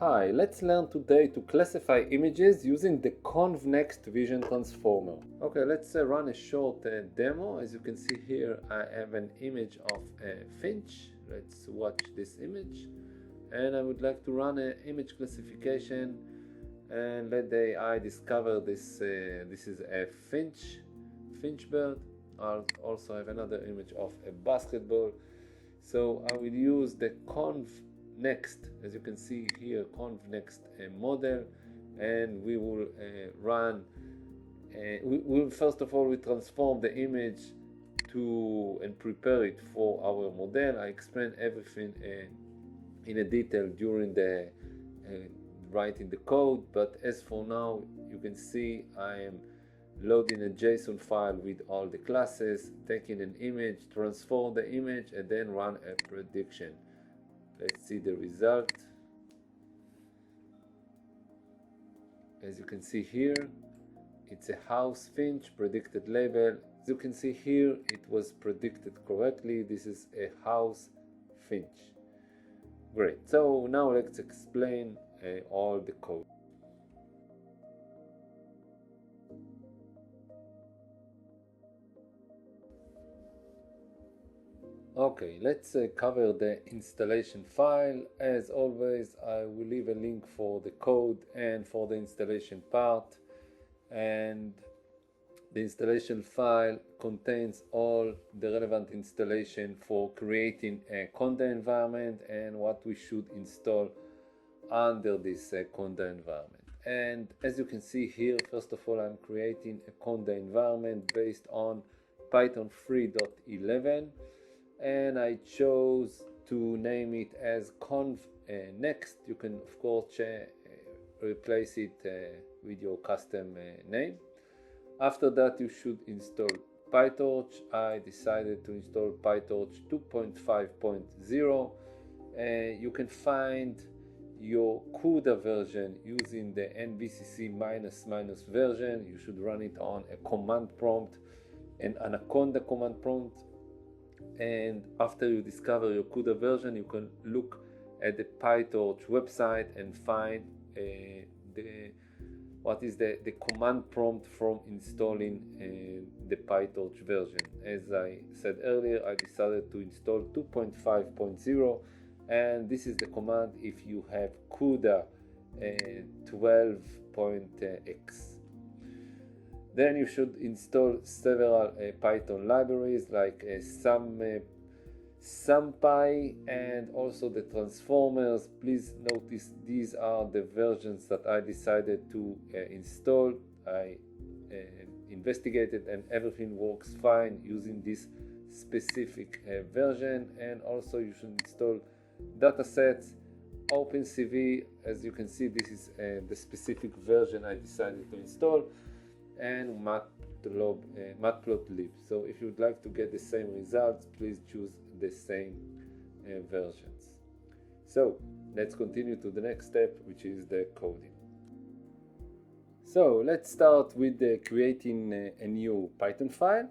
Hi, let's learn today to classify images using the ConvNext vision transformer. Okay, let's run a short demo. As you can see here, I have an image of a finch. Let's watch this image. And I would like to run an image classification and let the AI discover this. This is a finch bird. I'll also have another image of a basketball. So I will use the ConvNext, as you can see here, ConvNext model, and we will run. We will first of all transform the image and prepare it for our model. I explain everything in a detail during the writing the code, but as for now, you can see I am loading a JSON file with all the classes, taking an image, transform the image, and then run a prediction. Let's see the result. As you can see here, it's a house finch predicted label. As you can see here, it was predicted correctly. This is a house finch. Great. So now let's explain all the code. Okay, let's cover the installation file. As always, I will leave a link for the code and for the installation part. And the installation file contains all the relevant installation for creating a Conda environment and what we should install under this Conda environment. And as you can see here, first of all, I'm creating a Conda environment based on Python 3.11. And I chose to name it as ConvNext. You can of course replace it with your custom name. After that, you should install PyTorch. I decided to install PyTorch 2.5.0. You can find your CUDA version using the nvcc ---- version. You should run it on a command prompt, an Anaconda command prompt. And after you discover your CUDA version, you can look at the PyTorch website and find what is the command prompt from installing the PyTorch version. As I said earlier, I decided to install 2.5.0, and this is the command if you have CUDA 12.x. Then you should install several Python libraries like SumPy and also the transformers. Please notice these are the versions that I decided to install. I investigated and everything works fine using this specific version. And also you should install datasets, OpenCV. As you can see, this is the specific version I decided to install, and matplotlib. So if you would like to get the same results, please choose the same versions. So let's continue to the next step, which is the coding. So let's start with creating a new Python file.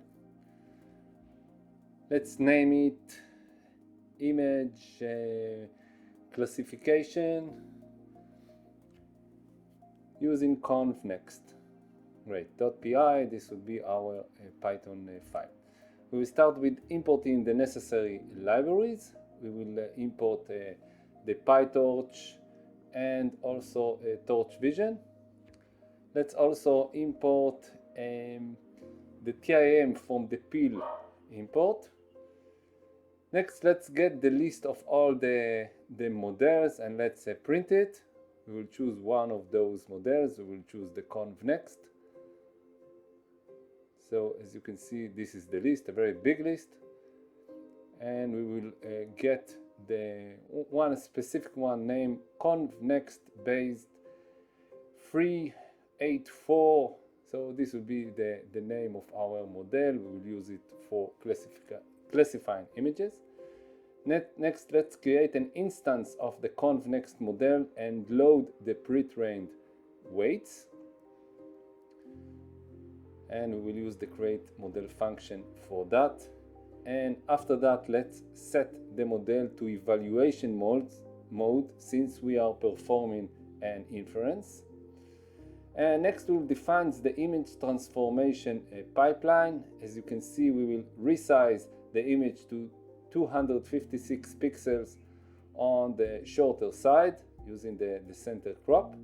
Let's name it image classification using ConvNext. Great. .py, this would be our Python file. We will start with importing the necessary libraries. We will import the PyTorch and also Torchvision. Let's also import the timm from the pil import. Next, let's get the list of all the models and let's print it. We will choose one of those models. We will choose the ConvNext. So as you can see, this is the list, a very big list, and we will get the one specific one named ConvNext based 384. So this will be the name of our model. We will use it for classifying images. Next, let's create an instance of the ConvNext model and load the pre-trained weights. And we will use the create model function for that. And after that, let's set the model to evaluation mode since we are performing an inference. And next we'll define the image transformation pipeline. As you can see, we will resize the image to 256 pixels on the shorter side using the center crop.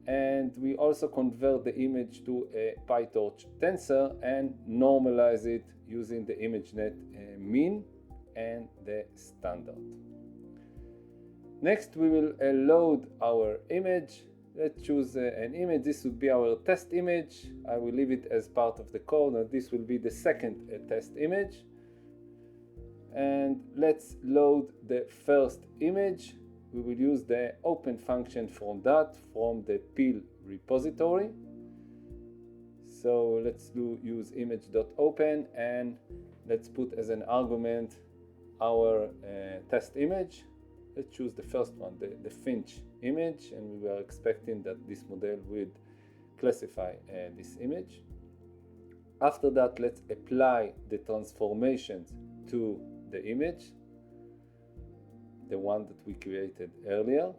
And we also convert the image to a PyTorch tensor and normalize it using the ImageNet mean and the standard. Next we will load our image. Let's choose an image. This would be our test image. I will leave it as part of the code, and this will be the second test image. And let's load the first image. We will use the open function from the pil repository. So let's use image.open, and let's put as an argument our test image. Let's choose the first one, the Finch image, and we were expecting that this model would classify this image. After that, let's apply the transformations to the image, the one that we created earlier.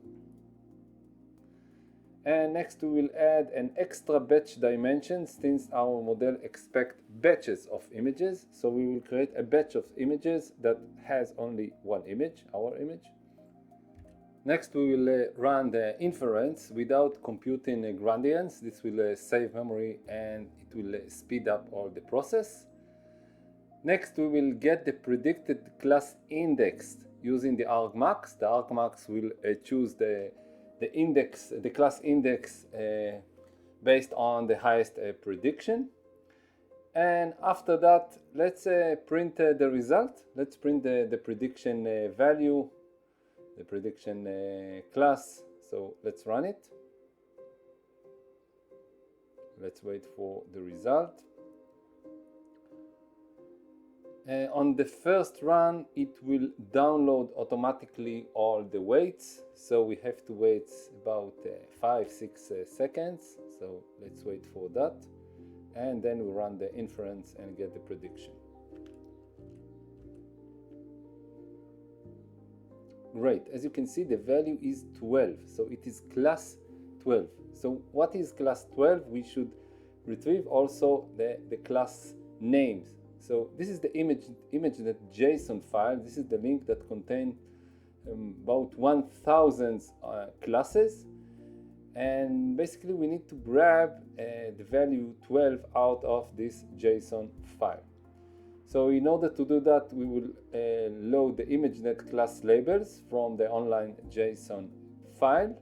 And next we will add an extra batch dimension since our model expects batches of images. So we will create a batch of images that has only one image, our image. Next we will run the inference without computing gradients. This will save memory and it will speed up all the process. Next we will get the predicted class index using the argmax. The argmax will choose the class index based on the highest prediction. And after that, let's print the result. Let's print the prediction value, the prediction class. So let's run it. Let's wait for the result. On the first run, it will download automatically all the weights. So we have to wait about 5-6 seconds. So let's wait for that. And then we run the inference and get the prediction. Great. As you can see, the value is 12. So it is class 12. So what is class 12? We should retrieve also the class names. So this is the ImageNet.json file. This is the link that contains about 1,000 classes. And basically we need to grab the value 12 out of this JSON file. So in order to do that, we will load the ImageNet class labels from the online JSON file.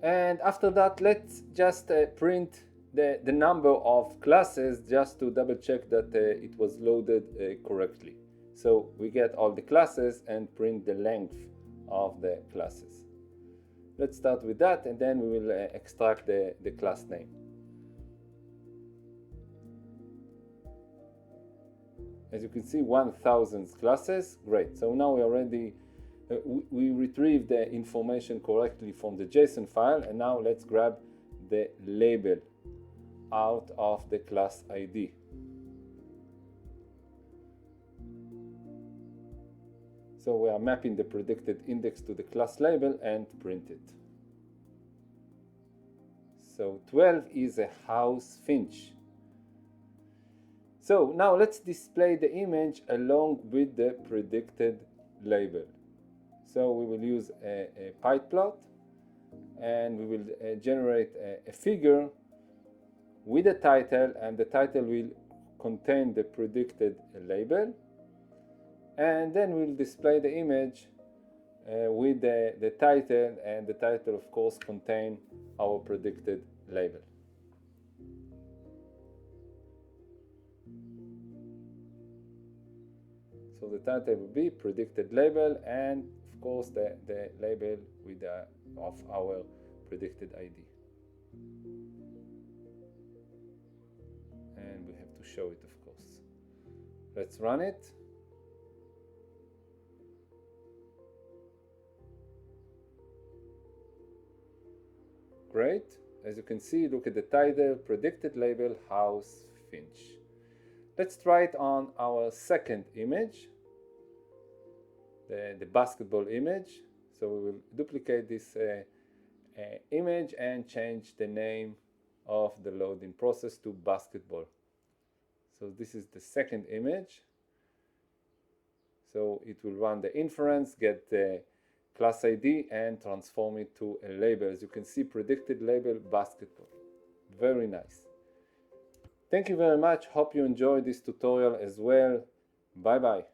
And after that, let's just print the number of classes just to double check that it was loaded correctly. So we get all the classes and print the length of the classes. Let's start with that, and then we will extract the class name. As you can see, 1,000 classes. Great. So now we already we retrieved the information correctly from the JSON file, and now let's grab the label out of the class ID. So we are mapping the predicted index to the class label and print it. So 12 is a house finch. So now let's display the image along with the predicted label. So we will use a pyplot, and we will generate a figure with a title, and the title will contain the predicted label, and then we'll display the image with the title, and the title of course contain our predicted label. So the title will be predicted label, and of course the label with of our predicted ID. And we have to show it, of course. Let's run it. Great. As you can see, look at the title, predicted label, house finch. Let's try it on our second image, the basketball image. So we will duplicate this image and change the name of the loading process to basketball. So this is the second image. So it will run the inference, get the class ID, and transform it to a label. As you can see, predicted label basketball. Very nice. Thank you very much. Hope you enjoyed this tutorial as well. Bye bye.